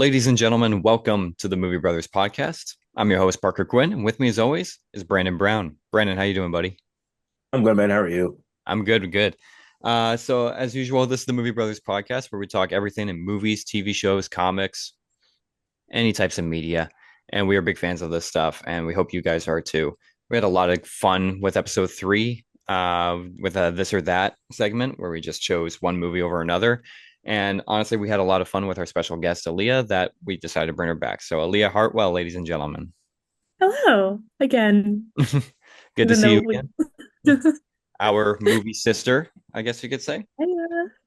Ladies and gentlemen, welcome to the Movie Brothers podcast. I'm your host, Parker Quinn, and with me, as always, is Brandon Brown. Brandon, how you doing, buddy? I'm good, man. How are you? I'm good, good. So as usual, this is the Movie Brothers podcast where we talk everything in movies, TV shows, comics, any types of media, and we are big fans of this stuff, and we hope you guys are too. We had a lot of fun with episode three, with a this or that segment where we just chose one movie over another. And honestly, we had a lot of fun with our special guest, Aleah, that we decided to bring her back. So, Aleah Hartwell, ladies and gentlemen, Hello again. good to Even see though you we again. Our movie sister, I guess you could say.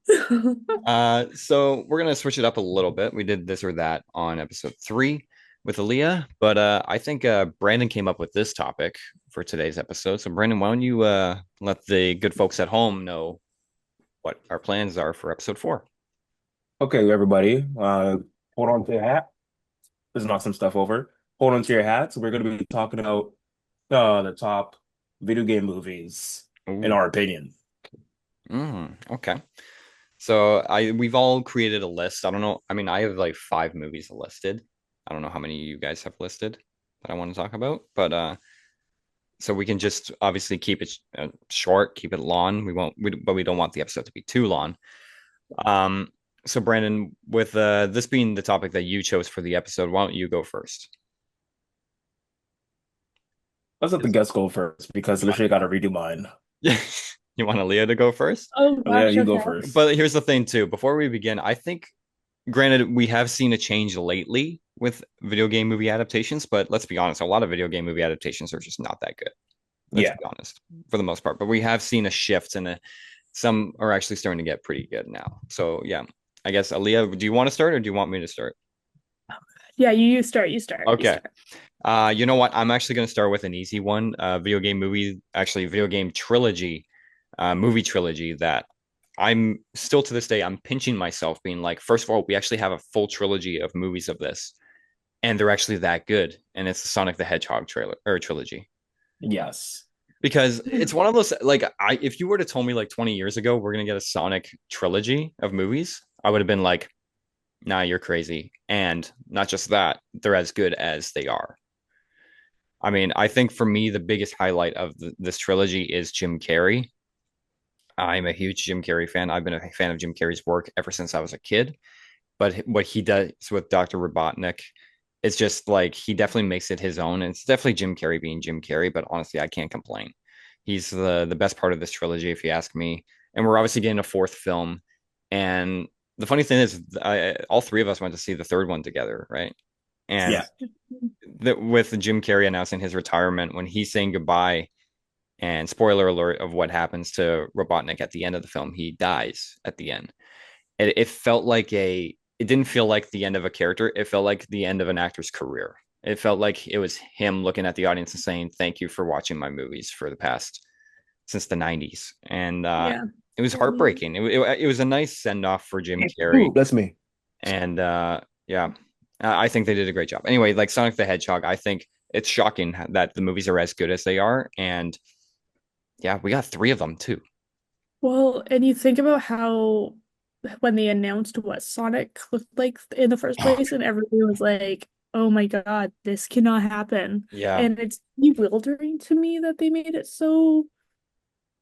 yeah. So we're gonna switch it up a little bit. We did this or that on episode three with Aleah, but I think Brandon came up with this topic for today's episode. So Brandon, why don't you let the good folks at home know what our plans are for episode four? Okay, everybody. Hold on to your hat. Let's knock some stuff over. Hold on to your hats. We're going to be talking about the top video game movies in Ooh, our opinion. okay. So I we've all created a list. I don't know. I mean, I have like five movies listed. I don't know how many you guys have listed that I want to talk about, but so we can just obviously keep it short, keep it long. But we don't want the episode to be too long. Um, so Brandon, with this being the topic that you chose for the episode, why don't you go first? Let's let the Is- guests go first because You want, literally got to redo mine. you want Aaliyah to go first? Oh yeah, Gosh, you go okay. first. But here's the thing too. Before we begin, I think, granted, we have seen a change lately with video game movie adaptations, but let's be honest, a lot of video game movie adaptations are just not that good. Let's Yeah. be honest, for the most part. But we have seen a shift and some are actually starting to get pretty good now. So yeah, I guess Aaliyah, do you want to start or do you want me to start? Yeah, you start, you Okay. start. You know what? I'm actually going to start with an easy one. Video game trilogy, movie trilogy that I'm still to this day, I'm pinching myself being like, first of all, we actually have a full trilogy of movies of this, and they're actually that good. And it's the Sonic the Hedgehog trailer or trilogy. Yes. Because it's one of those like if you were to tell me like 20 years ago we're gonna get a Sonic trilogy of movies, I would have been like, nah, you're crazy. And not just that, they're as good as they are. I mean, I think for me, the biggest highlight of this trilogy is Jim Carrey. I'm a huge Jim Carrey fan. I've been a fan of Jim Carrey's work ever since I was a kid. But what he does with Dr. Robotnik, it's just like he definitely makes it his own. And it's definitely Jim Carrey being Jim Carrey, but honestly, I can't complain. He's the best part of this trilogy, if you ask me. And we're obviously getting a fourth film. And the funny thing is, all three of us went to see the third one together, right? And Yeah. with Jim Carrey announcing his retirement, when he's saying goodbye, and spoiler alert of what happens to Robotnik at the end of the film, he dies at the end. It felt like it didn't feel like the end of a character. It felt like the end of an actor's career. It felt like it was him looking at the audience and saying, "Thank you for watching my movies for the past since the '90s." And Yeah. it was Um, heartbreaking. It was a nice send off for Jim Carrey, Ooh, that's me. and yeah, I think they did a great job. Anyway, like Sonic the Hedgehog, I think it's shocking that the movies are as good as they are, and yeah, we got three of them too. well, and you think about how when they announced what Sonic looked like in the first Oh, place, and everybody was like, "Oh my God, this cannot happen." yeah, And it's bewildering to me that they made it so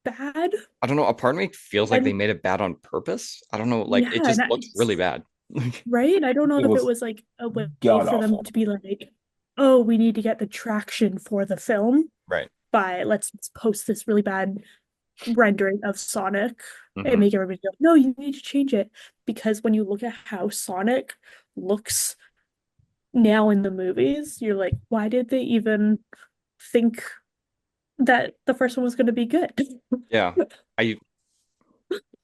bad. I don't know. A part of me feels like they And made it bad on purpose. I don't know. Like yeah, it just looked really bad. right? I don't know It if it was was like a way god for them awful. to be like, "Oh, we need to get the traction for the film Right. by let's post this really bad rendering of Sonic and Hmm. make everybody go, no, you need to change it." Because when you look at how Sonic looks now in the movies, you're like, why did they even think that the first one was going to be good? Yeah. I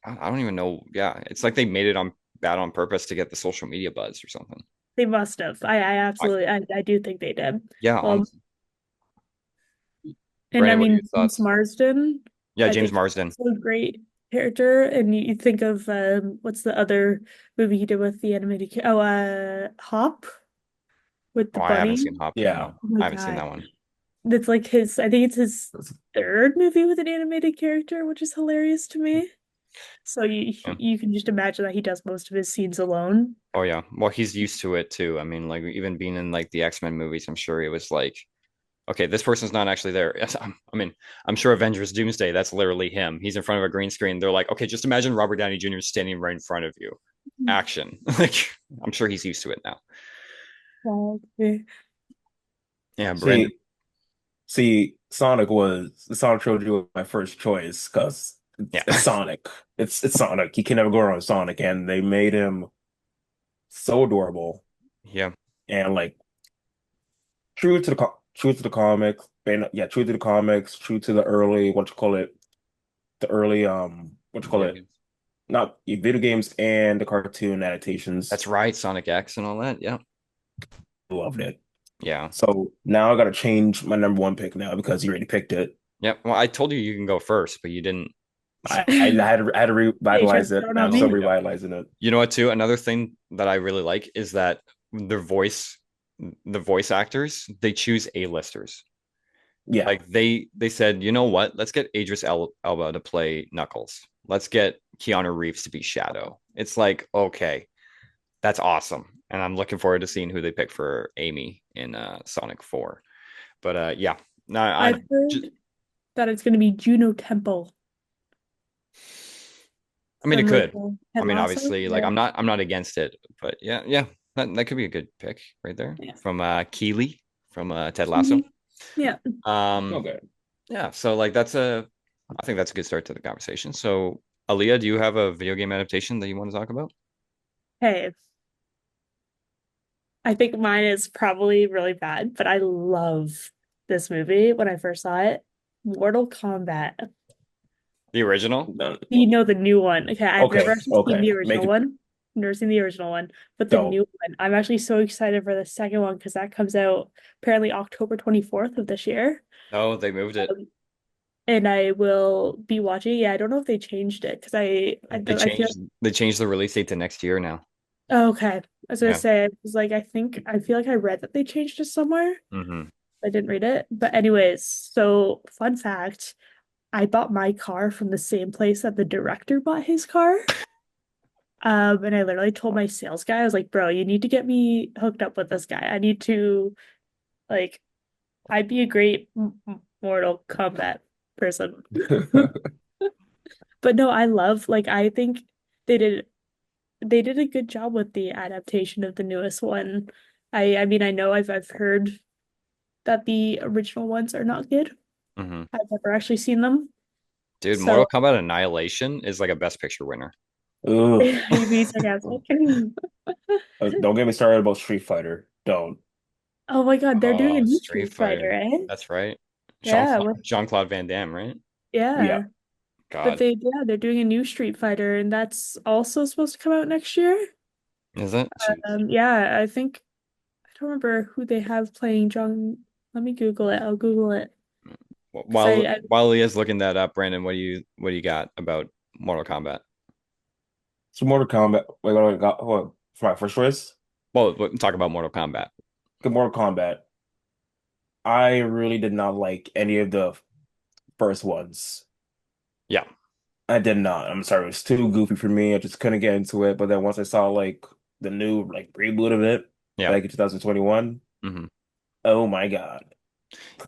I don't even know. Yeah, it's like they made it on bad on purpose to get the social media buzz or something. They must have. I I, absolutely, I do think they did. yeah, Um, honestly. and I Brandon, what are mean, your James thoughts? Marsden, Yeah, I James think Marsden. he's a great character. And you think of what's the other movie he did with the animated? Oh, Hop with Oh, the I haven't bunny. seen Hop yet. Yeah. No, Oh my I haven't seen God. that one. That's like his, I think it's his third movie with an animated character, which is hilarious to me. So you Yeah. you can just imagine that he does most of his scenes alone. Oh yeah. Well, he's used to it too. I mean, like even being in like the X-Men movies, I'm sure it was like, okay, this person's not actually there. Yes, I mean, I'm sure Avengers Doomsday, that's literally him. He's in front of a green screen. They're like, okay, just imagine Robert Downey Jr. standing right in front of you. Action. Like, I'm sure he's used to it now. Wow. Okay. Yeah, Brandon. See, the Sonic trilogy was my first choice because Yeah. it's Sonic. It's Sonic. You can never go wrong with Sonic, and they made him so adorable Yeah. and like true to the comics, and yeah, true to the comics, true to the early the early Video games. not video games and the cartoon adaptations. That's right, Sonic X and all that. Yeah. Loved it. Yeah. So now I got to change my number one pick now because you already picked it. Yeah. Well, I told you you can go first, but you didn't. I had to Hey, revitalize it. thrown Now on I'm still me. Yeah. revitalizing it. You know what, too? Another thing that I really like is that the voice actors, they choose A-listers. Yeah. Like they said, you know what? Let's get Elba to play Knuckles. Let's get Keanu Reeves to be Shadow. It's like, okay, that's awesome. And I'm looking forward to seeing who they pick for Amy in Sonic 4. But yeah. No, I I've just, heard that it's going to be Juno Temple I mean it from like could. I Ted mean, Lasso. obviously, like Yeah. I'm not against it, but yeah, yeah. That could be a good pick right there Yeah. from Keeley from Ted Lasso. Mhm. Yeah. Um Okay. yeah, so like I think that's a good start to the conversation. So Aleah, do you have a video game adaptation that you want to talk about? Hey, I think mine is probably really bad, but I love this movie when I first saw it. Mortal Kombat. The original? Done. You know the new one. Okay, I've never Okay. actually seen Okay. the Make original it one. Never seen the original one, but the dope. new one. I'm actually so excited for the second one because that comes out apparently October 24th of this year. No, they moved it. Um, and I will be watching. Yeah, I don't know if they changed it because I They don't I feel changed they changed the release date to next year now. oh, okay. I was gonna Yeah. say I was like I feel like I read that they changed it somewhere. Hmm. I didn't read it. But anyways, so fun fact, I bought my car from the same place that the director bought his car. And I literally told my sales guy, I was like, bro, you need to get me hooked up with this guy. I need to like I'd be a great Mortal Kombat person. But no, I love like I think they did they did a good job with the adaptation of the newest one. I mean I know I've heard that the original ones are not good. Hmm. I've never actually seen them. Dude, Mortal So Kombat Annihilation is like a Best Picture winner. Ugh. are you being sarcastic? Don't get me started about Street Fighter. Don't. Oh my God, they're doing a Oh, new Street Street Fighter, Fighter. eh? That's right. Yeah, with Jean-Claude Van Damme, right? Yeah. yeah. But God. they're doing a new Street Fighter and that's also supposed to come out next year. Is it? Jeez. Yeah, I think I don't remember who they have playing John. Let me Google it. I'll Google it because I While Leah's looking that up, Brandon, what do you got about Mortal Kombat? So Mortal Kombat. Wait, what I got? What for my first choice? Well, talk about Mortal Kombat. Good Mortal Kombat. I really did not like any of the first ones. Yeah. I did not. I'm sorry, it was too goofy for me. I just couldn't get into it. But then once I saw like the new like reboot of it Yeah. back in 2021, Hmm. oh my God.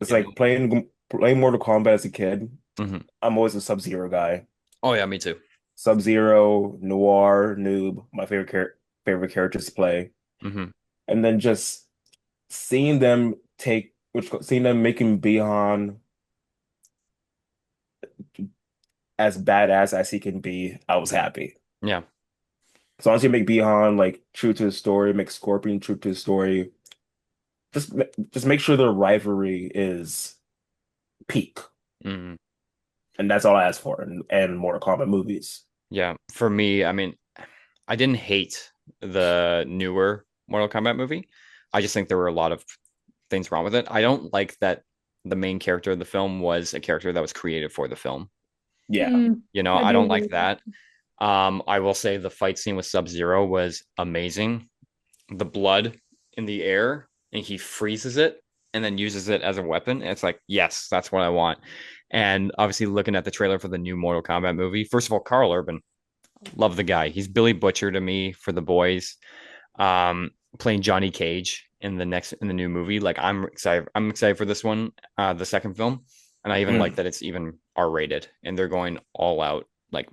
It's Yeah. like playing Mortal Kombat as a kid. Hmm. I'm always a Sub-Zero guy. Oh yeah, me too. Sub-Zero, Noir, Noob, my favorite characters to play. Hmm. And then just seeing them making Bihan as badass as he can be, I was happy. Yeah. As long as you make Bihan like true to his story, make Scorpion true to his story, just make sure the rivalry is peak. Hmm. And that's all I ask for in Mortal Kombat movies. Yeah. For me, I mean, I didn't hate the newer Mortal Kombat movie. I just think there were a lot of things wrong with it. I don't like that the main character of the film was a character that was created for the film. Yeah. mm, You know, I I do don't agree like with that. that. I will say the fight scene with Sub-Zero was amazing. The blood in the air and he freezes it and then uses it as a weapon. It's like, yes, that's what I want. And obviously, looking at the trailer for the new Mortal Kombat movie, first of all, Carl Urban, love the guy. He's Billy Butcher to me for The Boys. Um, Playing Johnny Cage in the new movie. Like I'm excited. I'm excited for this one, the second film, and I even like Mm. that it's even R-rated, and they're going all out, like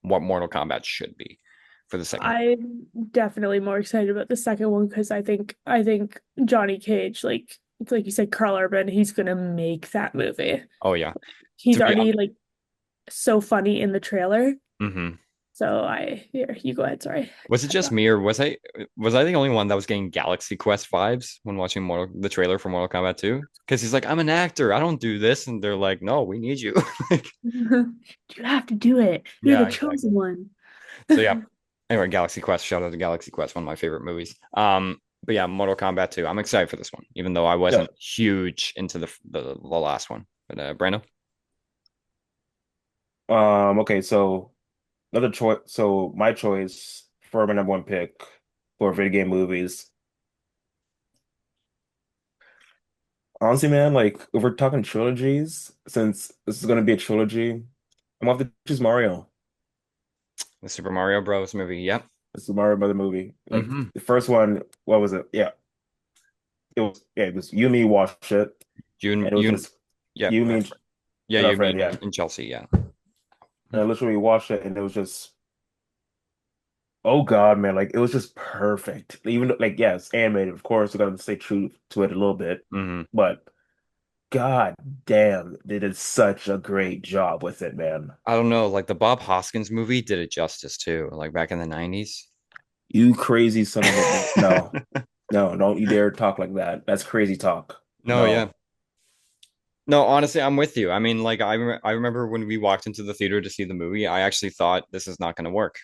what Mortal Kombat should be for the second. I'm definitely more excited about the second one because I think Johnny Cage, like you said, Carl Urban, he's gonna make that movie. Oh yeah, He's to be already like so funny in the trailer. mhm. So here, you go ahead, sorry. Was it just me, or was I the only one that was getting Galaxy Quest vibes when watching the trailer for Mortal Kombat 2? Because he's like, I'm an actor, I don't do this, and they're like, no, we need you. Like, You have to do it. You're the yeah, exactly. chosen one. So yeah. Anyway, Galaxy Quest, shout out to Galaxy Quest, one of my favorite movies. But yeah, Mortal Kombat 2. I'm excited for this one, even though I Yeah. wasn't huge into the last one. But Brando, Okay, so another choice. So my choice for my number one pick for video game movies. Honestly, man, like if we're talking trilogies, since this is gonna be a trilogy, I'm gonna have to choose Mario. the Super Mario Bros. Movie. Yep. This is Mario Brother movie. Like Mm-hmm. the first one, what was it? It was you, me, watched it, You, and it was you, just yeah, you, me, yeah, and our you friend, mean yeah. in Chelsea, yeah. And I literally watched it, and it was just, oh God, man, like it was just perfect. Even though, like, yes, animated, of course, we gotta stay true to it a little bit, Mm-hmm. but God damn, they did such a great job with it, man. I don't know, like the Bob Hoskins movie did it justice too, like back in the 90s. You crazy son of a, no, no, don't you dare talk like that. That's crazy talk. No, yeah. No. No, honestly, I'm with you. I mean, like I remember when we walked into the theater to see the movie, I actually thought this is not going to work.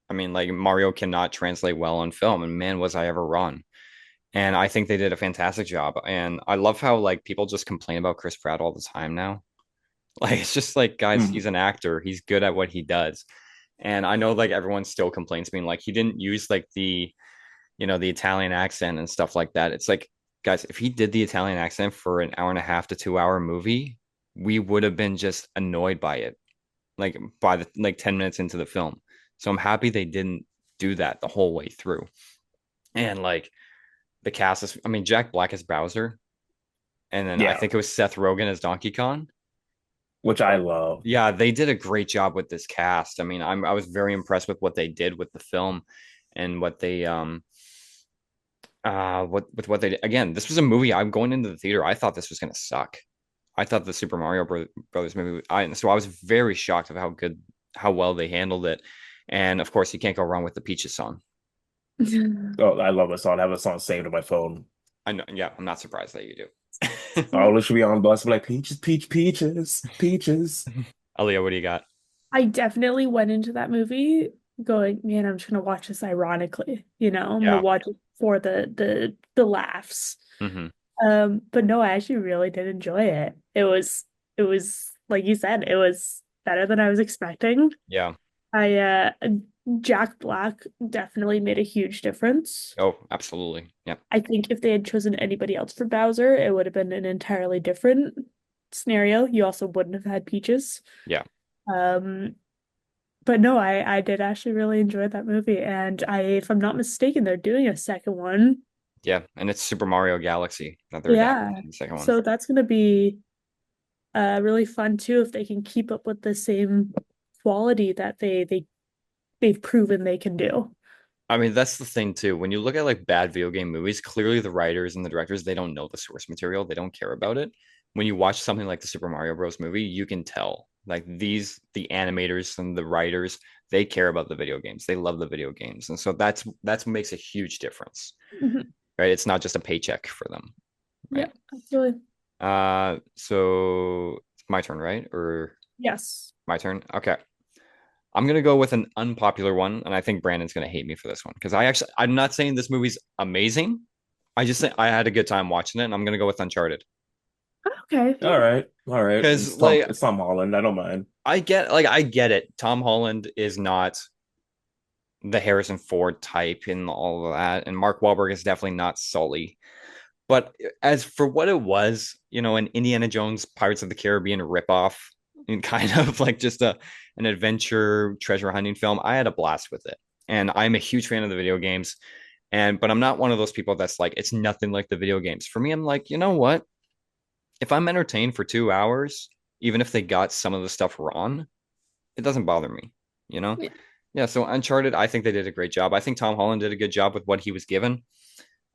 I mean, like Mario cannot translate well on film, and man, was I ever wrong. And I think they did a fantastic job. And I love how like people just complain about Chris Pratt all the time now. Like it's just like, guys, Mm. he's an actor. He's good at what he does. And I know like everyone still complains, being like he didn't use like the Italian accent and stuff like that. It's like, guys, if he did the Italian accent for an hour and a half to 2 hour movie, we would have been just annoyed by it, like by the like 10 minutes into the film. So I'm happy they didn't do that the whole way through. And like the cast is, I mean, Jack Black as Bowser, and then I Yeah, think it was Seth Rogen as Donkey Kong. which I love. Yeah, they did a great job with this cast. I mean, I was very impressed with what they did with the film and what they what they did. Again, this was a movie. I'm going into the theater. I thought this was gonna suck. I thought the Super Mario Brothers movie. So I was very shocked of how well they handled it. And of course, you can't go wrong with the Peaches song. Oh, I love that song. I have a song saved on my phone. I know. Yeah, I'm not surprised that you I'll do. literally be on the bus, like peaches, peaches, peaches. Aleah, what do you got? I definitely went into that movie going, man, I'm just gonna watch this ironically, I'm gonna Yeah. watch it for the laughs. Hmm. But no, I actually really did enjoy it. It was like you said, it was better than I was expecting. Yeah. I Jack Black definitely made a huge difference. Oh, absolutely. Yeah. I think if they had chosen anybody else for Bowser, it would have been an entirely different scenario. You also wouldn't have had Peaches. Yeah. Um, but no, I did actually really enjoy that movie, and if I'm not mistaken, they're doing a second one. Yeah. And it's Super Mario Galaxy that they're adapting Yeah, to the second one. so that's gonna be really fun too if they can keep up with the same quality that they've proven they can do. I mean, that's the thing too. When you look at like bad video game movies, clearly the writers and the directors, they don't know the source material. They don't care about it. When you watch something like the Super Mario Bros. Movie, you can tell like the animators and the writers, they care about the video games. They love the video games. And so that's what makes a huge difference, Mhm. right? It's not just a paycheck for them, Yeah, right? absolutely. So it's my turn, right? Or Yes. my turn? Okay. I'm gonna go with an unpopular one, and I think Brandon's gonna hate me for this one because I'm not saying this movie's amazing. I just think I had a good time watching it, and I'm gonna go with Uncharted Okay. All right, all right. because like It's Tom Holland. I don't mind. I get it. Tom Holland is not the Harrison Ford type and all of that, and Mark Wahlberg is definitely not Sully. But as for what it was, an Indiana Jones Pirates of the Caribbean ripoff and kind of like just an adventure treasure hunting film, I had a blast with it. And I'm a huge fan of the video games. But I'm not one of those people that's like, it's nothing like the video games. For me, I'm like, you know what? If I'm entertained for 2 hours, even if they got some of the stuff wrong, it doesn't bother me, you know? Yeah. Yeah, so Uncharted, I think they did a great job. I think Tom Holland did a good job with what he was given.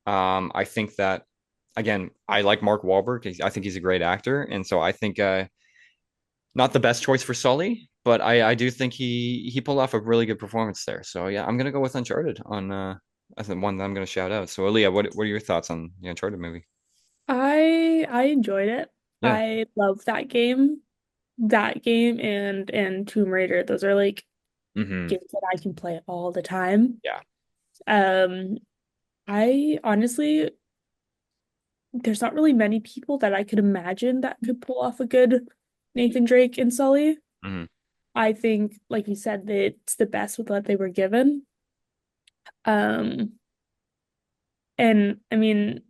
I think that again, I like Mark Wahlberg. I think he's a great actor, and so I think not the best choice for Sully, but I do think he pulled off a really good performance there. So yeah, I'm gonna go with Uncharted on as the one that I'm gonna shout out. So Aleah, what are your thoughts on the Uncharted movie? I enjoyed it. Yeah. I love that game. That game and Tomb Raider. Those are like Hmm. games that I can play all the time. Yeah. Um, I honestly, there's not really many people that I could imagine that could pull off a good Nathan Drake and Sully. Hmm. I think, like you said, that it's the best with what they were given. Um, and I mean,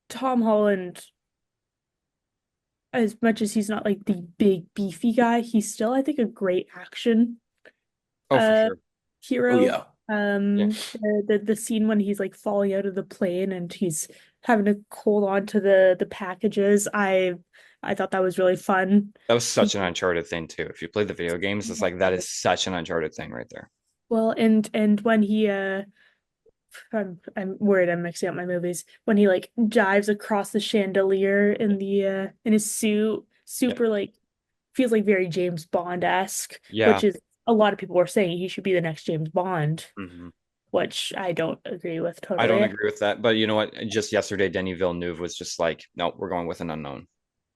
Tom Holland, as much as he's not like the big beefy guy, he's still, I think, a great action Oh, for uh sure. Oh hero. yeah. Yeah. The scene when he's like falling out of the plane and he's having to hold on to the packages, I thought that was really fun. That was such an Uncharted thing too. If you play the video games, it's like that is such an Uncharted thing right there. Well, and when he I'm worried I'm mixing up my movies. When he like dives across the chandelier in the in his suit, Yeah. super like feels like very James Bond-esque, Yeah. which is a lot of people were saying he should be the next James Bond, Hmm. which I don't agree with I don't totally. agree with that, but you know what? Just yesterday, Denis Villeneuve was just like, no, we're going with an unknown.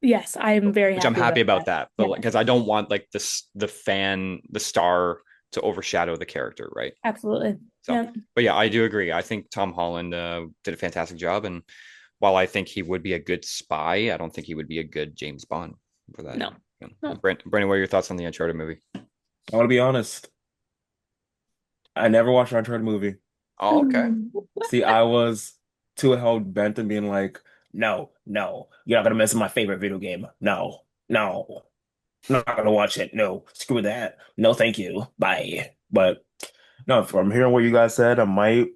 Yes, I am very Which I'm happy happy about about that. that. But Yes, because I don't want like the star to overshadow the character, right? absolutely. So, Yeah. but yeah, I do agree. I think Tom Holland did a fantastic job, and while I think he would be a good spy, I don't think he would be a good James Bond for that. No. No. Brandon, what are your thoughts on the Uncharted movie? I want to be honest. I never watched an Uncharted movie. Oh, okay. See, I was too hell bent on being like, no, no, you're not gonna mess with my favorite video game. No, no, I'm not gonna watch it. No, screw that. No, thank you. Bye. But no, from hearing what you guys said, I might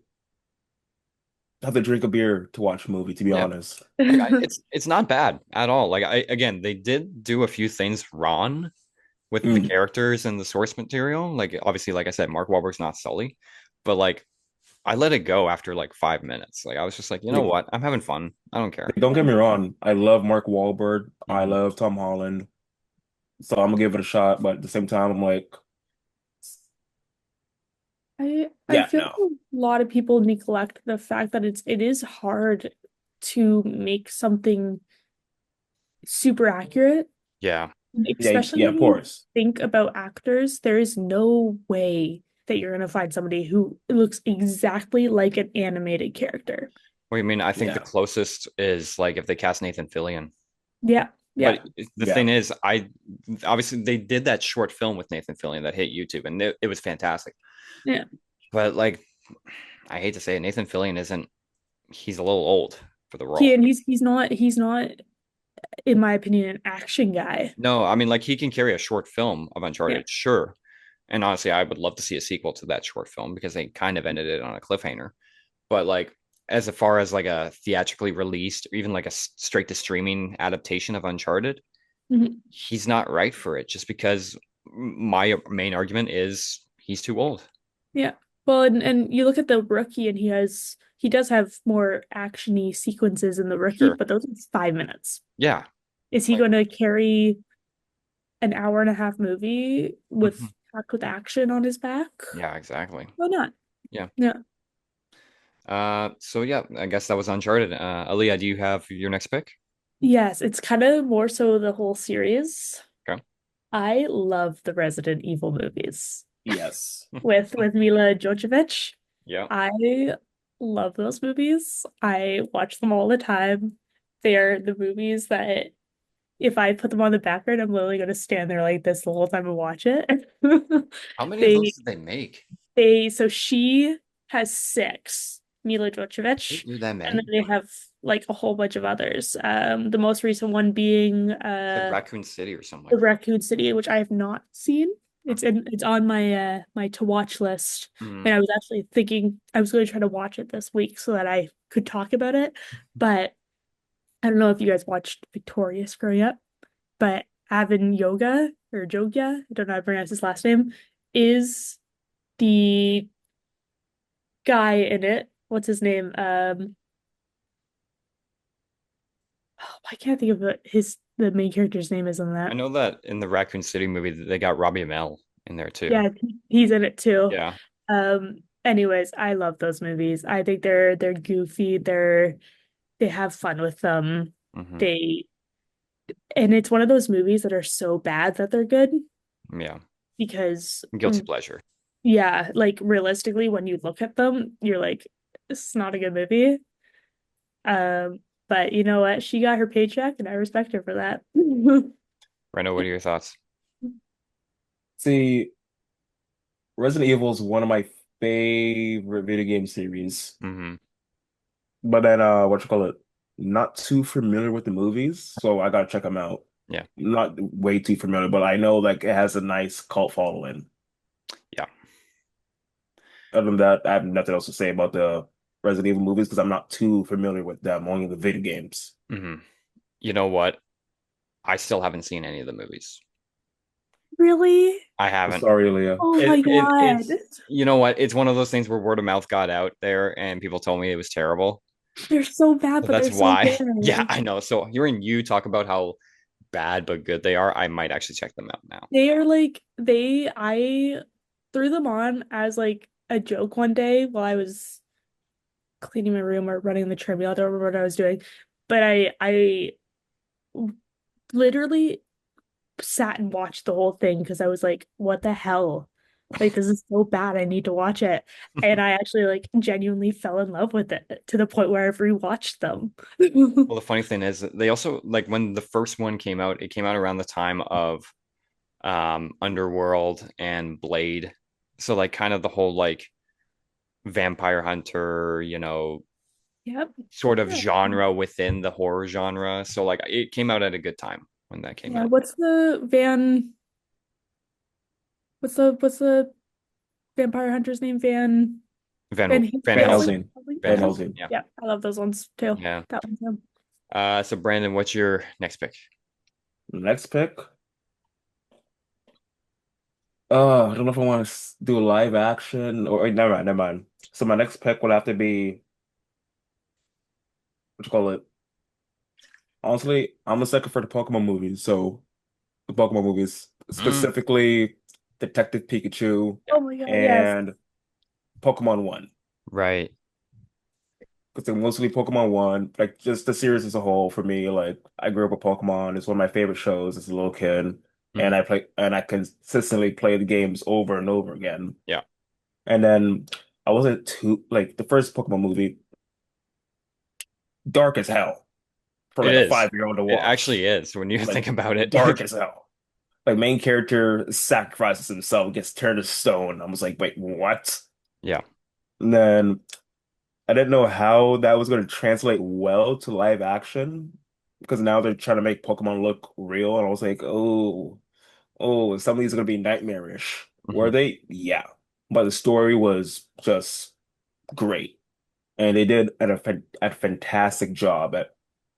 have to drink a beer to watch a movie, to be Yeah. honest. Like it's not bad at all. Like I again, they did do a few things wrong with the Mm. characters and the source material. Like obviously, like I said, Mark Wahlberg's not Sully, but like I let it go after like 5 minutes. Like I was just like, you know Like, what? I'm having fun. I don't care. don't get me wrong. I love Mark Wahlberg. I Hmm. love Tom Holland. So I'm gonna give it a shot. But at the same time, I'm like, I yeah, feel like no. a lot of people neglect the fact that it is hard to make something super accurate, Yeah. Yeah, especially yeah, when of you course. think about actors. There is no way that you're gonna find somebody who looks exactly like an animated character. Well, I mean, I think the Yeah, closest is like if they cast Nathan Fillion. Yeah, But yeah, the yeah. thing is, I obviously they did that short film with Nathan Fillion that hit YouTube, and it was fantastic. yeah. But like, I hate to say it, Nathan Fillion isn't. He's a little old for the He role. and he's not, in my opinion, an action guy. No, I mean, like he can carry a short film of Yeah. Uncharted, sure. And honestly, I would love to see a sequel to that short film because they kind of ended it on a cliffhanger. But like, as far as like a theatrically released or even like a straight to streaming adaptation of Uncharted, Mhm. he's not right for it just because my main argument is he's too old. Yeah. Well, and you look at the rookie, and he does have more actiony sequences in the rookie, Sure. but those are 5 minutes. Yeah. Is he Like, going to carry an hour and a half movie mhm. with packed with action on his back? Yeah, exactly. Why not? Yeah. Yeah. So yeah, I guess that was Uncharted. Aleah, do you have your next pick? Yes, it's kind of more so the whole series. Okay. I love the Resident Evil movies Yes. with Mila Jovovich. Yeah. I love those movies. I watch them all the time. They're the movies that if I put them on the background, I'm literally gonna stand there like this the whole time and watch it. How many of They those did they make? so she has six, Mila They Jovovich, do that and then many? they have like a whole bunch of others. The most recent one being It's like Raccoon City or something the like that. Raccoon City, which I have not seen. It's on my my to watch list, Mm. and I was actually thinking I was going to try to watch it this week so that I could talk about it. But I don't know if you guys watched Victorious growing up, but Avin Yoga or Jogya, I don't know how to pronounce his last name, is the guy in it. What's his name? I can't think of the main character's name is in I that. know that in the Raccoon City movie, they got Robbie Amell in there too. Yeah, he's in it too. Yeah. Anyways, I love those movies. I think they're goofy. They have fun with them. Hmm. They and it's one of those movies that are so bad that they're good Yeah. because Guilty pleasure. yeah, like realistically when you look at them, you're like, this is not a good movie. But you know what? She got her paycheck and I respect her for that. Reno, what are your thoughts? See, Resident Evil is one of my favorite video game series. Hmm. But then what you call it? Not too familiar with the movies, so I gotta check them out. Yeah. Not way too familiar, but I know like it has a nice cult following. Yeah. Other than that, I have nothing else to say about the Resident Evil movies because I'm not too familiar with them, only the video games. Hmm. You know what? I still haven't seen any of the movies. Really? I haven't. Sorry, Leah. Oh my God. It's you know what? It's one of those things where word of mouth got out there and people told me it was terrible. They're so bad, So but that's they're so why. Yeah, good. I know. So hearing you talk about how bad but good they are, I might actually check them out now. They are I threw them on as like a joke one day while I was cleaning my room or running the treadmill. I don't remember what I was doing. But I literally sat and watched the whole thing because I was like, what the hell? Like this is so bad. I need to watch it. And I actually like genuinely fell in love with it to the point where I've rewatched them. Well, the funny thing is that they also like when the first one came out, it came out around the time of Underworld and Blade. So like kind of the whole like vampire hunter, Yep. sort of Yeah. genre within the horror genre. So like it came out at a good time when that came Yeah. out. What's the vampire hunter's name? Van Van Van Helsing. Helsing? Helsing. Van Van Yeah. Helsing. Helsing. Yeah. Yeah. I love those ones too. Yeah. That one too. So Brandon, what's your next pick? Next pick. I don't know if I want to do a live action or never mind, never mind. So my next pick would have to be what you call it. Honestly, I'm a sucker for the Pokemon movies. So the Pokemon movies, Mm, specifically Detective Pikachu yeah. Oh my God, yes. and Pokemon One. Right. Because they're mostly Pokemon One, like just the series as a whole for me. Like I grew up with Pokemon. It's one of my favorite shows as a little kid. Hmm. And I consistently play the games over and over again. Yeah. And then I wasn't too like the first Pokemon movie, dark as hell for It like a is. 5-year-old to It actually watch. is when you Like think about it. dark as hell. Like main character sacrifices himself, gets turned to stone. I was like, wait, what? Yeah. And then I didn't know how that was going to translate well to live action because now they're trying to make Pokemon look real. And I was like, oh, some of these are going to be nightmarish. Were Hmm. they? Yeah. But the story was just great. And they did a fantastic job at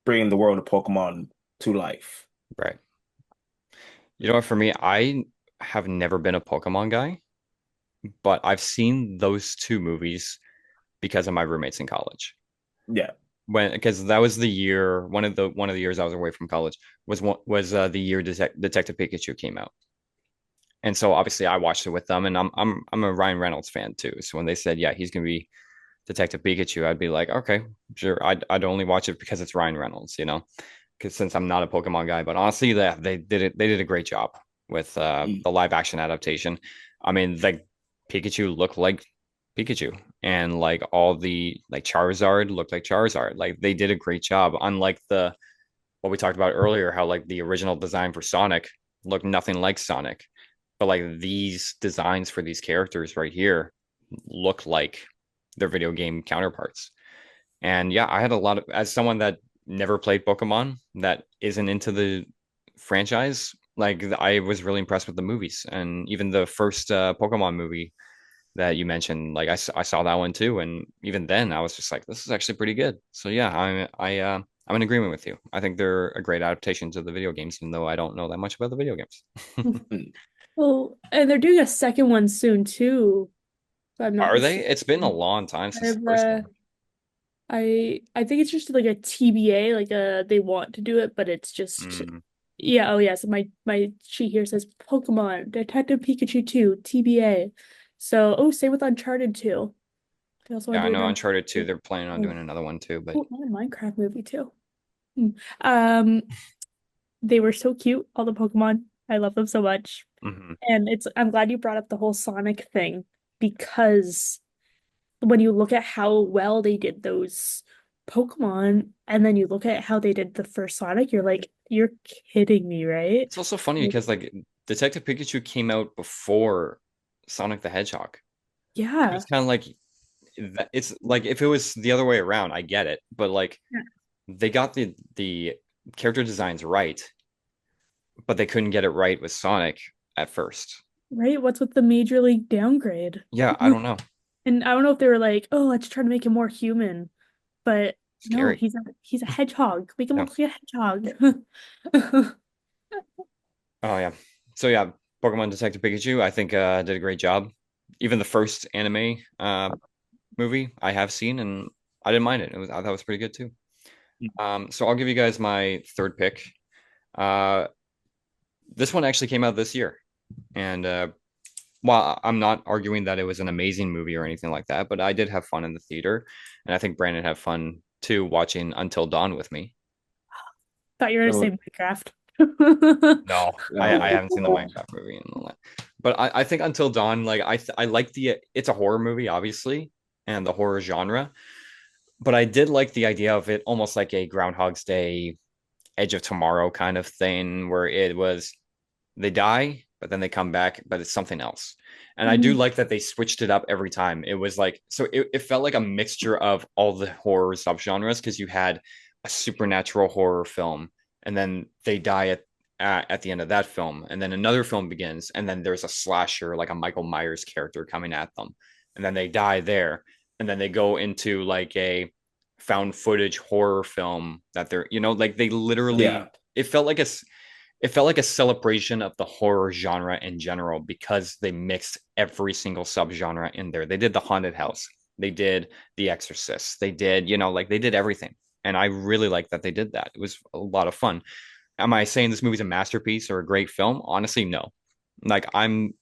bringing the world of Pokemon to life. Right. You know what, for me, I have never been a Pokemon guy, but I've seen those two movies because of my roommates in college. Yeah. When because that was the year one of the years I was away from college was the year Detective Pikachu came out. And so obviously I watched it with them and I'm a Ryan Reynolds fan too. So when they said, yeah, he's gonna be Detective Pikachu, I'd be like, okay, sure. I'd only watch it because it's Ryan Reynolds, because since I'm not a Pokemon guy, but honestly, they did a great job with Mm. the live action adaptation. I mean, like Pikachu looked like Pikachu, and like all the like Charizard looked like Charizard. Like they did a great job. Unlike the what we talked about earlier, how like the original design for Sonic looked nothing like Sonic, but like these designs for these characters right here look like their video game counterparts. And yeah, I had a lot of, as someone that never played Pokemon, that isn't into the franchise, like I was really impressed with the movies. And even the first Pokemon movie that you mentioned, like I saw that one too. And even then I was just like, this is actually pretty good. So yeah, I'm in agreement with you. I think they're a great adaptation to the video games, even though I don't know that much about the video games. Mm. Well, and they're doing a second one soon too, if I'm not Are they? mistaken. It's been a long time since the I've, first one. I think it's just like a TBA, like they want to do it, but it's just Mm. yeah, oh yeah. So my sheet here says Pokemon Detective Pikachu 2 TBA. So same with Uncharted 2. They also Yeah, want I to do know an Uncharted 2, Uncharted. they're planning on Oh, doing another one too, but and a Minecraft movie too. Hmm. Um, they were so cute, all the Pokemon. I love them so much. mhm. And I'm glad you brought up the whole Sonic thing because when you look at how well they did those Pokemon, and then you look at how they did the first Sonic, you're like, you're kidding me, right? It's also funny because like Detective Pikachu came out before Sonic the Hedgehog. It was Yeah. kind of like it's like if it was the other way around, I get it, but like Yeah. they got the character designs right, but they couldn't get it right with Sonic at first. Right? What's with the Major League downgrade? Yeah, I don't know. And I don't know if they were like, oh, let's try to make him more human. But no, Scary. he's a hedgehog. Make him Yeah. look like a hedgehog. Oh yeah. So yeah, Pokemon Detective Pikachu, I think did a great job. Even the first anime movie I have seen, and I didn't mind it. I thought it was pretty good too. So I'll give you guys my third pick. Uh, this one actually came out this year, and while I'm not arguing that it was an amazing movie or anything like that, but I did have fun in the theater, and I think Brandon had fun too watching Until Dawn with me. Thought you were gonna say So, Minecraft. No, I no. haven't seen the Minecraft movie and all that, but I think Until Dawn, like I like the it's a horror movie, obviously, and the horror genre, but I did like the idea of it almost like a Groundhog's Day, Edge of Tomorrow kind of thing, where it was they die, but then they come back, but it's something else. And I do Mhm. like that they switched it up every time. It was like, so it felt like a mixture of all the horror subgenres because you had a supernatural horror film, and then they die at the end of that film, and then another film begins, and then there's a slasher, like a Michael Myers character coming at them, and then they die there, and then they go into like a found footage horror film that they're, like they Yeah. literally, it felt like a celebration of the horror genre in general because they mixed every single subgenre in there. They did the haunted house, they did the exorcist, they did, like they did everything. And I really like that they did that. It was a lot of fun. Am I saying this movie's a masterpiece or a great film? Honestly, no. Like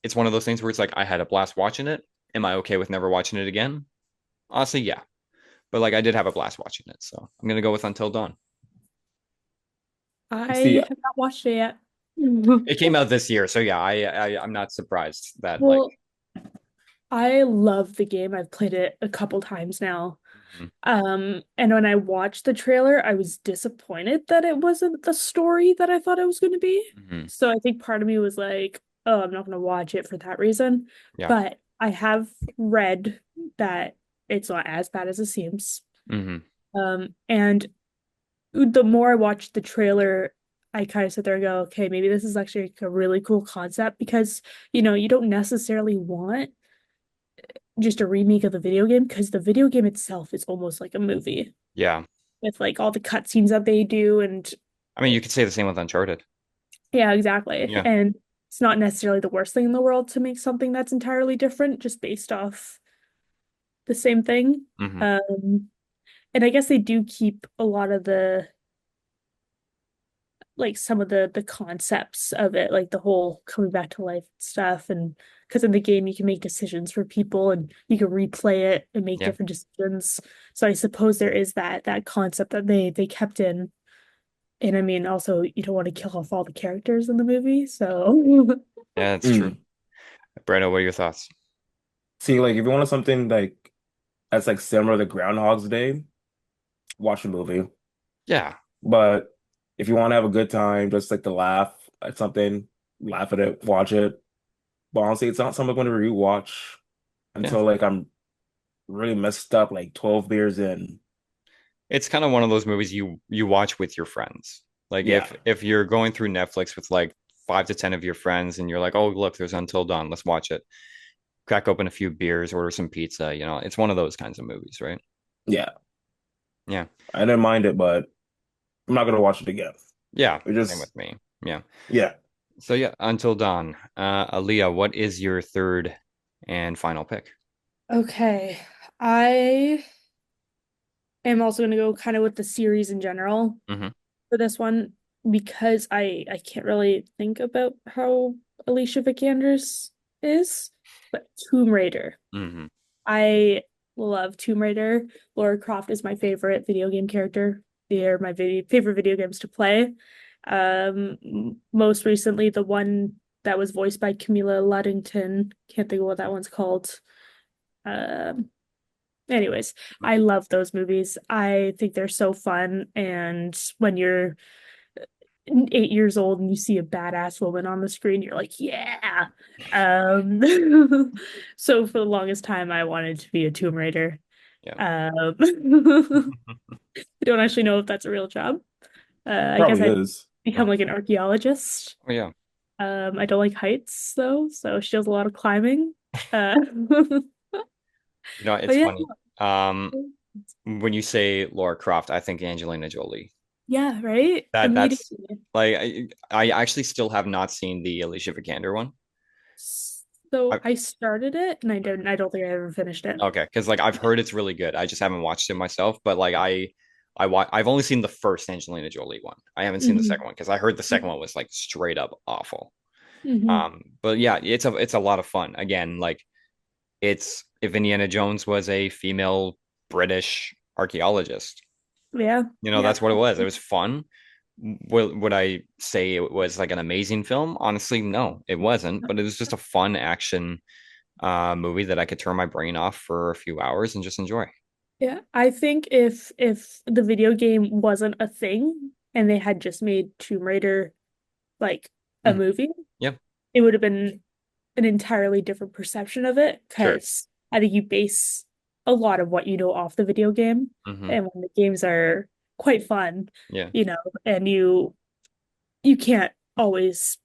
it's one of those things where it's like I had a blast watching it. Am I okay with never watching it again? Honestly, yeah. But like I did have a blast watching it. So I'm gonna go with Until Dawn. See, I have not watched it yet. It came out this year, so yeah, I'm not surprised that like Well, I love the game. I've played it a couple times now. mhm, And when I watched the trailer, I was disappointed that it wasn't the story that I thought it was going to be. mhm, So I think part of me was like, oh, I'm not going to watch it for that reason. yeah. But I have read that it's not as bad as it seems. Hmm. And the more I watched the trailer, I kind of sit there and go, okay, maybe this is actually like a really cool concept because, you don't necessarily want just a remake of the video game because the video game itself is almost like a movie Yeah. with like all the cutscenes that they do and I mean, you could say the same with Uncharted. yeah, exactly. Yeah. And it's not necessarily the worst thing in the world to make something that's entirely different just based off the same thing. Hmm. And I guess they do keep a lot of the like some of the concepts of it, like the whole coming back to life stuff, and because in the game you can make decisions for people and you can replay it and make Yeah. different decisions. So I suppose there is that concept that they kept in. And I mean, also you don't want to kill off all the characters in the movie, so Yeah, that's true. mm. Brando, what are your thoughts? See, like if you wanted something like that's like similar to Groundhog's Day, watch the movie. Yeah. But if you want to have a good time, just like to laugh at something, laugh at it, watch it. But honestly, it's not something I'm going to rewatch Yeah. until like I'm really messed up, like 12 beers in. it's kind of one of those movies you watch with your friends. Like Yeah. if you're going through Netflix with like 5 to 10 of your friends and you're like, oh look, there's Until Dawn, let's watch it. Crack open a few beers, order some pizza. It's one of those kinds of movies, right? Yeah. Yeah, I didn't mind it, but I'm not gonna watch it again. yeah. It Same just with me. Yeah. yeah. So yeah, Until Dawn. Aleah, what is your third and final pick? Okay. I am also going to go kind of with the series in general Hmm. for this one because I can't really think about how Alicia Vikander is, but Tomb Raider. Hmm. I love Tomb Raider. Lara Croft is my favorite video game character. They're my favorite video games to play. Most recently, the one that was voiced by Camila Luddington. Can't think of what that one's called. Um, Anyways, I love those movies. I think they're so fun. And when you're 8 years old and you see a badass woman on the screen, you're like, yeah. Um, so for the longest time, I wanted to be a Tomb Raider. Yeah. I don't actually know if that's a real job. I guess Probably I'd is. become Oh, like an archaeologist. oh yeah. I don't like heights though, so she does a lot of climbing. But It's yeah, funny. When you say Laura Croft, I think Angelina Jolie. yeah, right? That's Immediately. like I actually still have not seen the Alicia Vikander one. So I, I started it and I don't think I ever finished it. okay, because like I've heard it's really good. I just haven't watched it myself, but like I've only seen the first Angelina Jolie one. I haven't seen the second Hmm. one because I heard the second one was like straight up awful. Hmm. But yeah, it's a lot of fun. Again, like it's if Indiana Jones was a female British archaeologist, Yeah. Yeah. that's what it was. It was fun. Would I say it was like an amazing film? Honestly, no, it wasn't. But it was just a fun action movie that I could turn my brain off for a few hours and just enjoy. Yeah. I think if the video game wasn't a thing and they had just made Tomb Raider like a Mhm. movie, Yeah, it would have been an entirely different perception of it sure. because I think you base a lot of what you know off the video game. Hmm. And when the games are quite fun, Yeah, you know, and you can't always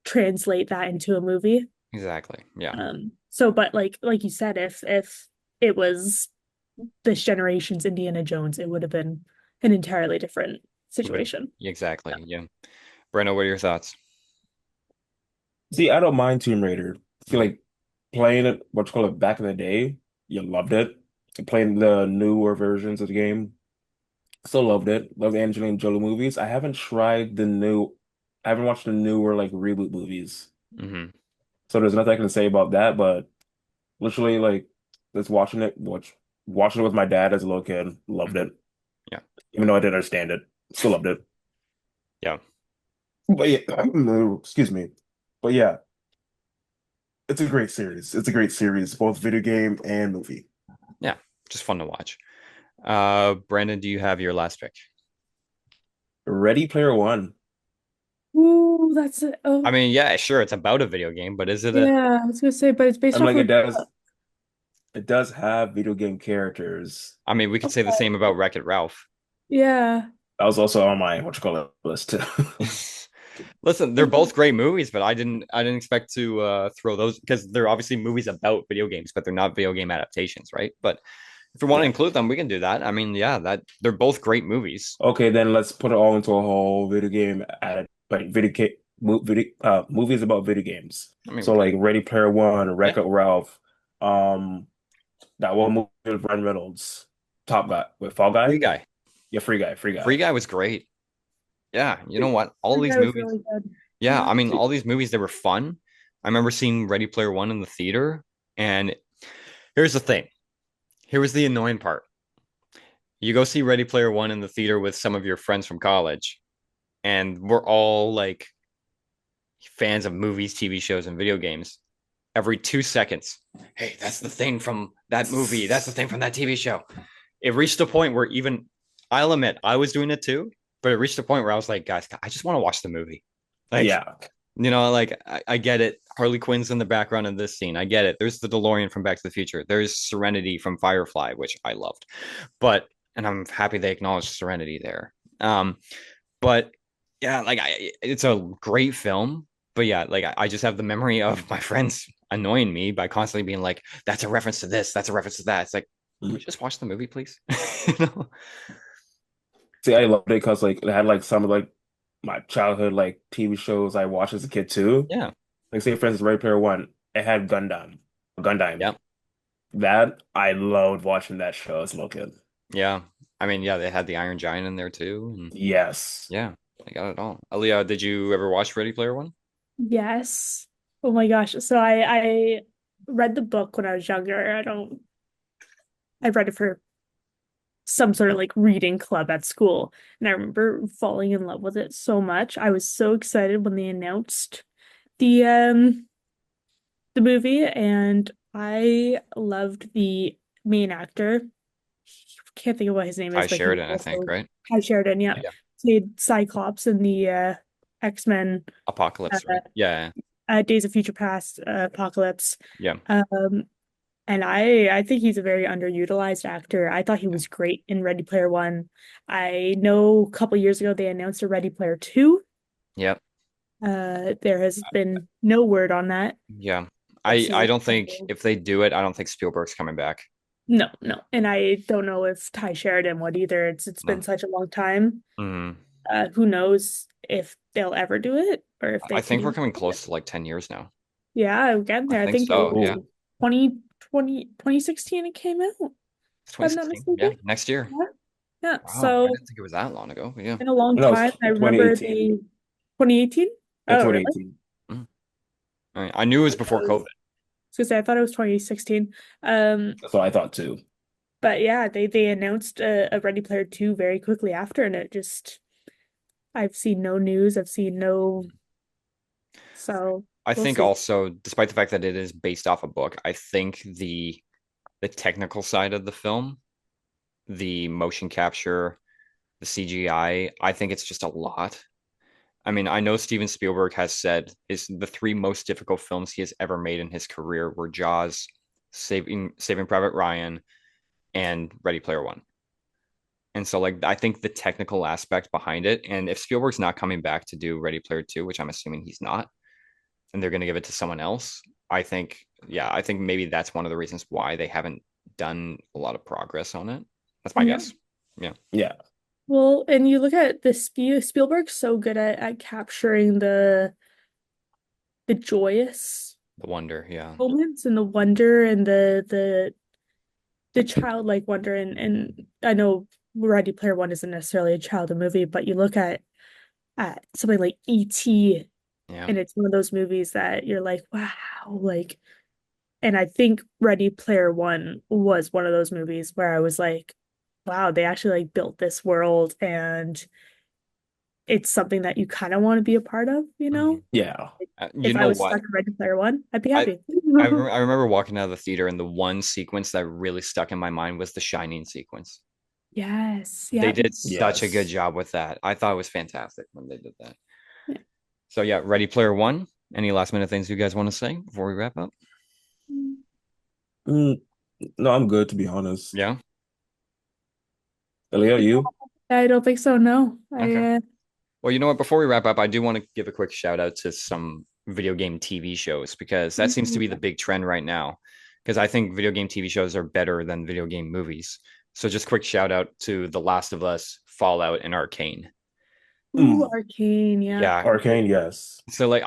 translate that into a movie. exactly. Yeah, So but like you said, if it was this generation's Indiana Jones, it would have been an entirely different would situation. exactly. Yeah, Breno, what are your thoughts? See, I don't mind Tomb Raider. I feel Hmm. like playing it, what you call it, back in the day, you loved it. Playing the newer versions of the game, still loved it. Love the Angelina Jolie movies. I haven't watched the newer like reboot movies. Hmm. So there's nothing I can say about that, but literally like just watching it with my dad as a little kid, loved Hmm. it. Yeah, Even though I didn't understand it, still loved it. yeah, But yeah, excuse me. But yeah, it's a great series. It's a great series, both video game and movie. yeah. Just fun to watch. Brandon, do you have your last pick? Ready Player One. Ooh, that's it. I Oh, mean, yeah, sure, it's about a video game, but is it a? yeah, I was gonna say, but it's based I'm off like of it does have video game characters. I mean, we could say the same about Wreck-It Ralph. yeah. That was also on my what you call it list too. Listen, they're both great movies, but I didn't expect to throw those because they're obviously movies about video games, but they're not video game adaptations, right? But if we want to Yeah. include them, we can do that. I mean, yeah, that they're both great movies. Okay, then let's put it all into a whole video game at like movies about video games. I mean, we So could, like Ready Player One, yeah, Wreck-It Ralph, um, that one movie with Ryan Reynolds, Top Guy with Fall Free Guy. Guy. Yeah, Free Guy, Free Free Guy. Guy was great. Yeah, you know what? All these That was movies. really good. Yeah, Yeah. I mean, See, all these movies they were fun. I remember seeing Ready Player One in the theater, and here's the thing. Here was the annoying part. You go see Ready Player One in the theater with some of your friends from college, and we're all like fans of movies, TV shows, and video games. Every 2 seconds, hey, that's the thing from that movie. That's the thing from that TV show. It reached a point where even I'll admit I was doing it too, but it reached a point where I was like, guys, I just want to watch the movie. Like, yeah. like I get it. Harley Quinn's in the background of this scene. I get it. There's the DeLorean from Back to the Future. There's Serenity from Firefly, which I loved. But and I'm happy they acknowledged Serenity there. Um, but yeah, like it's a great film. But yeah, like I just have the memory of my friends annoying me by constantly being like, "That's a reference to this. That's a reference to that." It's like, can we Mm. just watch the movie, please? You know? See, I loved it because like it had like some of like my childhood like TV shows I watched as a kid too. Yeah. Like say for instance, Ready Player One, it had Gundam. Yeah. That I loved watching that show as a little kid. Yeah. I mean, yeah, they had the Iron Giant in there too. And Yes. yeah, I got it all. Aleah, did you ever watch Ready Player One? Yes. Oh my gosh. So I read the book when I was younger. I read it for some sort of like reading club at school. And I remember falling in love with it so much. I was so excited when they announced the the movie, and I loved the main actor. Can't think of what his name Ty is, but he Sheridan, I think, also right? Ty Sheridan, yeah. Yeah. Played Cyclops in the X-Men uh, Apocalypse, right? Yeah. Days of Future Past Apocalypse. Yeah. Um and I think he's a very underutilized actor. I thought he Yeah. was great in Ready Player One. I know a couple years ago they announced a Ready Player Two. Yeah. There has been no word on that. Yeah. Let's I see. don't think if they do it, I don't think Spielberg's coming back. No, no. And I don't know if Ty Sheridan would either. It's been No. such a long time. Hmm. Who knows if they'll ever do it or if they I can think we're even coming do it. close to like 10 years now. Yeah, I'm getting I there. I think think it so. was Yeah. Oh, 2016 it came out, if It's I'm not 2016. mistaken. Yeah. Next year. Yeah. Yeah. Wow. I So didn't think it was that long ago. But yeah. in a long no, time, it's I remember 2018. the 2018. Yeah, Oh, really? I 2018. Mm. I knew it was before was COVID. gonna say I thought it was 2016. That's what I thought too. But yeah, they announced a Ready Player 2 very quickly after, and it just I've seen no news. I've seen no, so I we'll think see. also, despite the fact that it is based off a book, I think the technical side of the film, the motion capture, the CGI, I think it's just a lot. I mean, I know Steven Spielberg has said is the three most difficult films he has ever made in his career were Jaws, Saving Private Ryan, and Ready Player One. And so, like, I think the technical aspect behind it, and if Spielberg's not coming back to do Ready Player Two, which I'm assuming he's not, and they're going to give it to someone else, I think, yeah, I think maybe that's one of the reasons why they haven't done a lot of progress on it. That's my Yeah. guess. Yeah. Yeah. Well, and you look at the Spielberg's so good at capturing the joyous The wonder. Yeah. moments and the wonder and the childlike wonder, and I know Ready Player One isn't necessarily a childhood movie, but you look at something like E.T. Yeah. and it's one of those movies that you're like, wow, like, and I think Ready Player One was one of those movies where I was like, wow, they actually like built this world and it's something that you kind of want to be a part of, you know? Mhm. Yeah. You If I know was what? stuck in Ready Player One, I'd be I happy. I remember walking out of the theater and the one sequence that really stuck in my mind was the Shining sequence. Yes, They yeah. did such a good Yes. job with that. I thought it was fantastic when they did that. So yeah, Ready Player One. Any last minute things you guys want to say before we wrap up? Mm, no, I'm good to be honest. Yeah. Elio, you? I don't think so, no. Okay. I Well, you know what? Before we wrap up, I do want to give a quick shout out to some video game TV shows because that seems to be the big trend right now. Because I think video game TV shows are better than video game movies. So just quick shout out to The Last of Us, Fallout, and Arcane. Ooh, Mm. Arcane, yeah. Yeah. Arcane, yes. So like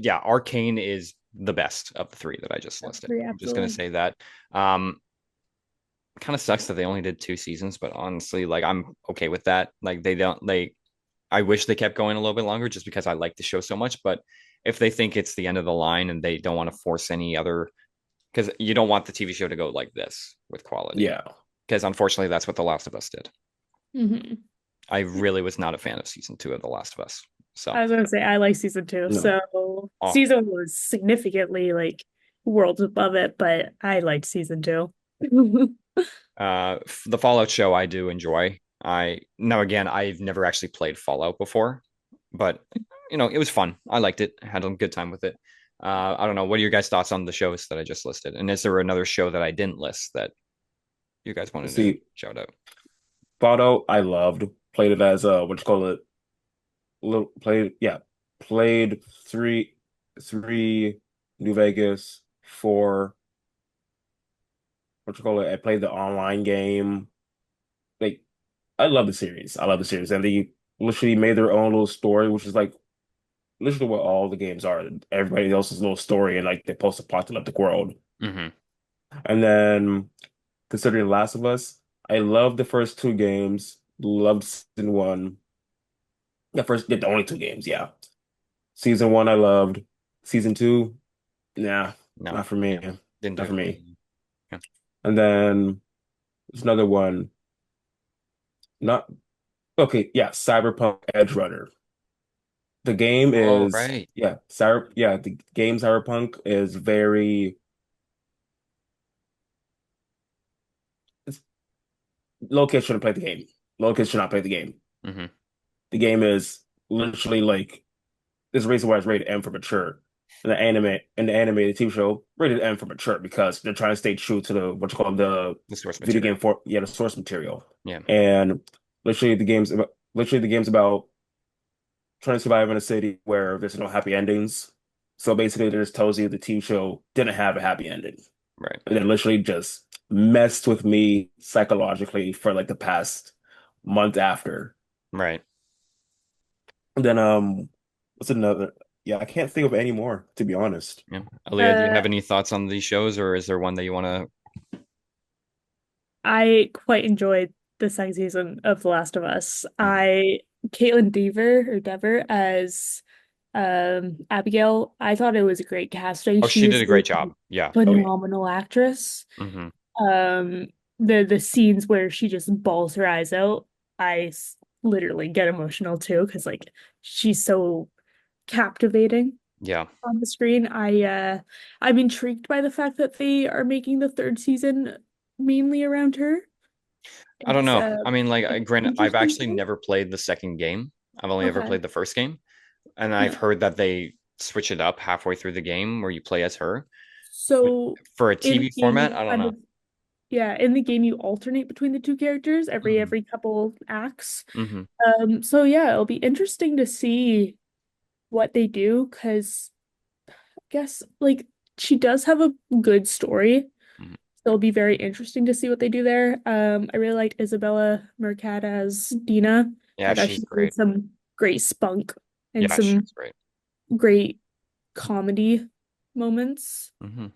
yeah, Arcane is the best of the three that I just listed. Three, I'm just gonna absolutely. say that. Um, kind of sucks that they only did two seasons, but honestly, like I'm okay with that. Like they don't like I wish they kept going a little bit longer just because I like the show so much. But if they think it's the end of the line and they don't want to force any other, because you don't want the TV show to go like this with quality. Yeah. Because unfortunately, that's what The Last of Us did. Hmm. I really was not a fan of season two of The Last of Us. So, I was gonna say I like season two, No. so oh, season one was significantly like worlds above it, but I liked season two. the Fallout show I do enjoy. I now again, I've never actually played Fallout before, but it was fun. I liked it. I had a good time with it. I don't know. What are your guys' thoughts on the shows that I just listed? And is there another show that I didn't list that you guys wanted to See, shout out? Fallout, I loved. Played it as what you call it? Little played yeah. Played three New Vegas, four, what you call it? I played the online game. Like I love the series. I love the series. And they literally made their own little story, which is like literally what all the games are. Everybody else's little story and like the post-apocalyptic world. Hmm. And then considering Last of Us, I loved the first two games. Loved season one. The only two games, yeah. Season one I loved. Season two, nah, No, not for me. yeah, didn't do Not it for for me. me. Yeah. And then there's another one. Not okay, yeah, Cyberpunk Edge Runner. The game Oh, is right. the game Cyberpunk is very it's, low kids shouldn't play the game. Low kids should not play the game. Hmm. The game is literally like there's a reason why it's rated M for mature. In the animated TV show, rated M for mature because they're trying to stay true to the what you call The source video material. game for yeah, the source material. Yeah. And literally the game's about trying to survive in a city where there's no happy endings. So basically it just tells you the TV show didn't have a happy ending. Right. And then literally just messed with me psychologically for like the past month after. Right. And then what's another? Yeah, I can't think of any more, to be honest. Yeah. Aleah, do you Uh, have any thoughts on these shows, or is there one that you want to? I quite enjoyed the second season of The Last of Us. Mhm. Caitlin Dever as Abigail, I thought it was a great casting. Oh, She she did is a a great job. Yeah. Oh yeah. phenomenal actress. Hmm. Um, the scenes where she just bawls her eyes out, literally get emotional too, because like she's so captivating Yeah. on the screen. I'm intrigued by the fact that they are making the third season mainly around her. I don't It's know. I mean, like, granted, I've interesting to actually me. never played the second game. I've only ever Okay. played the first game, and I've Yeah. heard that they switch it up halfway through the game where you play as her. But So for a in the TV game format, you I don't kind know. of yeah, in the game you alternate between the two characters Hmm. every couple acts. Hmm. So yeah, it'll be interesting to see what they do because I guess like she does have a good story. Hmm. So it'll be very interesting to see what they do there. I really liked Isabella Merced as Dina. Yeah, I thought she's she had great. some great spunk and Yeah, some she's great. great comedy moments. Hmm.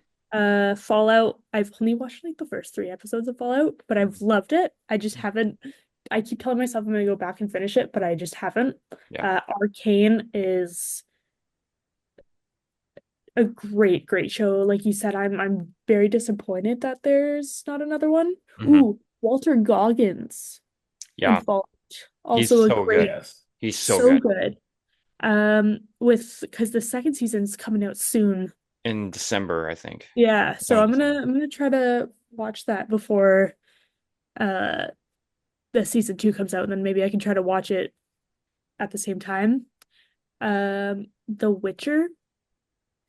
Fallout, I've only watched like the first three episodes of Fallout, but I've loved it. I just haven't, I keep telling myself I'm gonna go back and finish it, but I just haven't. Yeah. Arcane is a great show. Like you said, I'm very disappointed that there's not another one. Hmm. Ooh, Walter Goggins in Yeah. Fallout. He's Also a so good. Yes. He's so so good. good. With because the second season's coming out soon. In December, I think. Yeah, so December, December. I'm gonna try to watch that before uh the season two comes out, and then maybe I can try to watch it at the same time. The Witcher.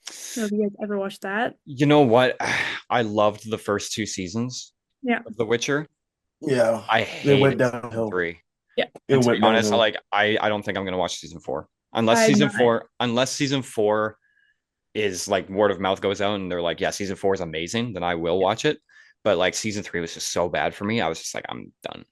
I don't know if you guys ever watched that. You know what? I loved the first two seasons Yeah. of The Witcher. Yeah. I It went hated season downhill. three. Yeah. It And to be went honest, downhill. I don't think I'm gonna watch season four. I'm not. Unless season four is like word of mouth goes out and they're like, yeah, season four is amazing, then I will watch it. But like season three was just so bad for me. I was just like, I'm done.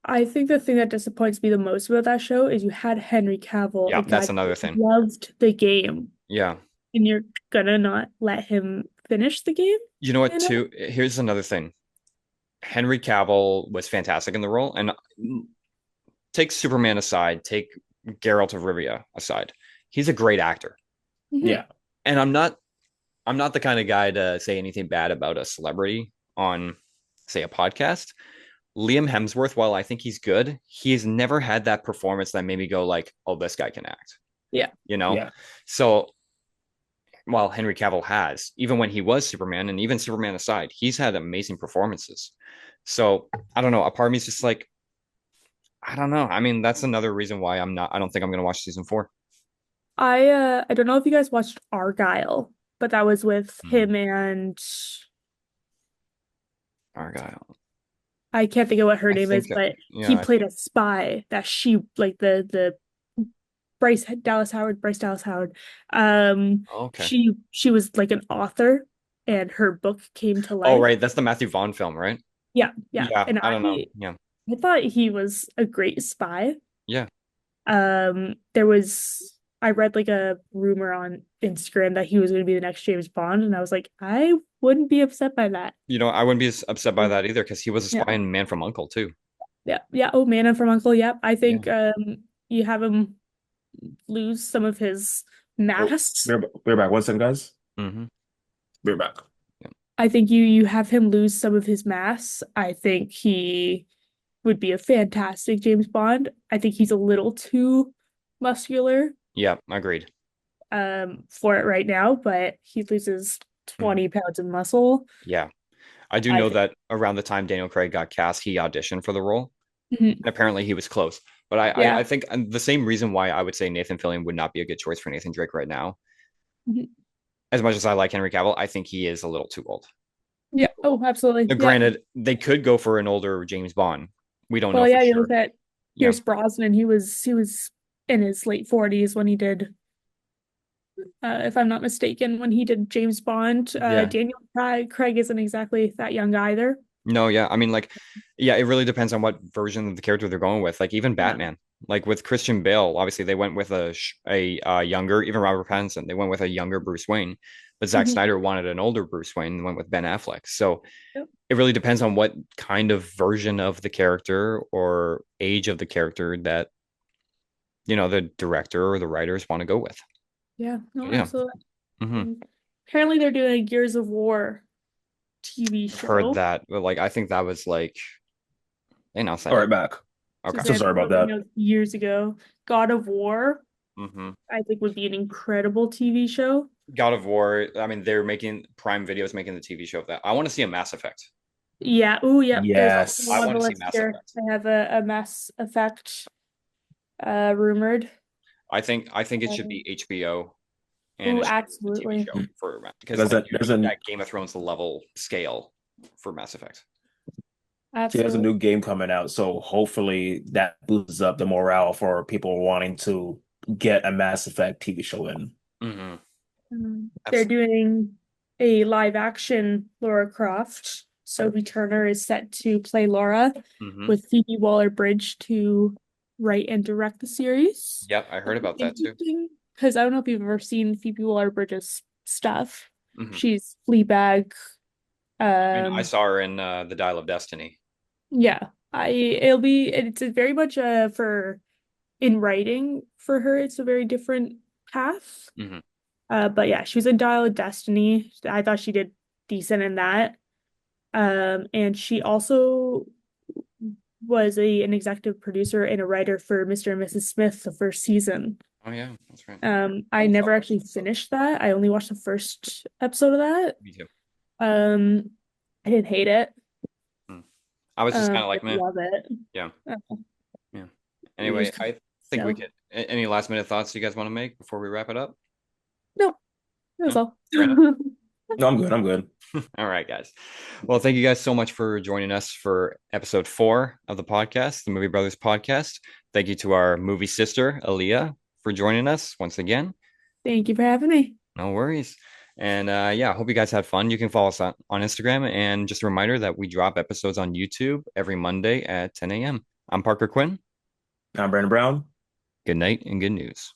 I think the thing that disappoints me the most about that show is you had Henry Cavill, Yeah, a guy that's that another thing. loved the game, Yeah. and you're gonna not let him finish the game, You know what, you know? too? Here's another thing. Henry Cavill was fantastic in the role. And take Superman aside, take Geralt of Rivia aside. He's a great actor. Mhm. Yeah. And I'm not the kind of guy to say anything bad about a celebrity on, say, a podcast. Liam Hemsworth, while I think he's good, he's never had that performance that made me go like, "Oh, this guy can act." Yeah. You know? Yeah. So while Henry Cavill has, even when he was Superman, and even Superman aside, he's had amazing performances. So I don't know. A part of me is just like, I don't know. I mean, that's another reason why I don't think I'm gonna watch season four. I don't know if you guys watched Argyle, but that was with Mm. him and Argyle. I can't think of what her I name think is, but he yeah. played a spy that she like the Bryce Dallas Howard. Okay. She was like an author, and her book came to Oh, life. right. That's the Matthew Vaughn film, right? Yeah, yeah. Yeah. And I don't know. Yeah. I thought he was a great spy. Yeah. There was I read like a rumor on Instagram that he was going to be the next James Bond, and I was like, I wouldn't be upset by that. I wouldn't be as upset by that either because he was a Yeah, spy in Man from Uncle too. yeah, yeah. Oh, Man from Uncle. Yep. I Yeah. think you have him lose some of his Oh, mass. we're back. 1 second, guys. Hmm. We're back. Yeah. I think you have him lose some of his mass. I think he would be a fantastic James Bond. I think he's a little too muscular Yeah. Agreed. for it right now, but he loses Hmm. 20 pounds of muscle. Yeah. I do I know think. that around the time Daniel Craig got cast, he auditioned for the role, Mhm. and apparently he was close. But I Yeah. think the same reason why I would say Nathan Fillion would not be a good choice for Nathan Drake right now. Mhm. As much as I like Henry Cavill, I think he is a little too old. Yeah. Oh, absolutely. Now, Yeah. granted, they could go for an older James Bond. We don't know Well, for yeah, you look sure. at Yeah. Pierce Brosnan, he was in his late 40s when he did if I'm not mistaken, when he did James Bond. Yeah. Daniel Craig isn't exactly that young either. No, yeah. I mean, like, yeah, it really depends on what version of the character they're going with. Like, even Yeah. Batman, like with Christian Bale, obviously they went with a younger, even Robert Pattinson, they went with a younger Bruce Wayne, but Zack Mhm. Snyder wanted an older Bruce Wayne and went with Ben Affleck. So Yep. it really depends on what kind of version of the character or age of the character that, the director or the writers want to go with. Yeah, no, Yeah. absolutely. Hmm. And apparently they're doing a Gears of War TV I've heard show. that, but like, I think that was like, they announced that All yet? right, back. So Okay. So that sorry about was that. announced years ago. God of War, Hmm. I think, would be an incredible TV show. God of War. I mean, they're making Prime Videos making the TV show of that. I want to see a Mass Effect. Yeah. Oh, yep. There's also I Yes. on want the to see list Mass here. Effect. I have a Mass Effect rumored. I think it should Um, be HBO and oh, it should be a TV absolutely. show for because There's like a you there's need a that Game of Thrones level scale for Mass Effect. there's a Absolutely. new game coming out, so hopefully that boosts up the morale for people wanting to get a Mass Effect TV show in. Hmm. They're Absolutely. doing a live action Laura Croft. Sophie Turner is set to play Laura Hmm. with Phoebe Waller-Bridge to write and direct the series. Yep, I heard That'll be about that too. interesting because I don't know if you've ever seen Phoebe Waller-Bridge's stuff. Hmm. She's Fleabag. I mean, I Um, saw her in The Dial of Destiny. yeah, it's a very much for in writing for her. It's a very different path. Hmm. But yeah, she was in Dial of Destiny. I thought she did decent in that. And she also was an executive producer and a writer for Mr. and Mrs. Smith the first season. Oh yeah, that's right. I Almost never all first actually episode. finished that. I only watched the first episode of that. Me too. Um, I didn't hate it. Hmm. I was just kind of I like, didn't meh. love it. Yeah, Uh, yeah. it was Anyway, kind I think we of could. Any last minute thoughts you guys want to make before we wrap it up? no, that was No, all. fair enough. No, I'm good. I'm good. All right, guys. Well, thank you guys so much for joining us for episode 4 of the podcast, the Movie Brothers podcast. Thank you to our movie sister, Aleah, for joining us once again. Thank you for having me. No worries. And yeah, I hope you guys had fun. You can follow us on Instagram. And just a reminder that we drop episodes on YouTube every Monday at 10 a.m. I'm Parker Quinn. I'm Brandon Brown. Good night and good news.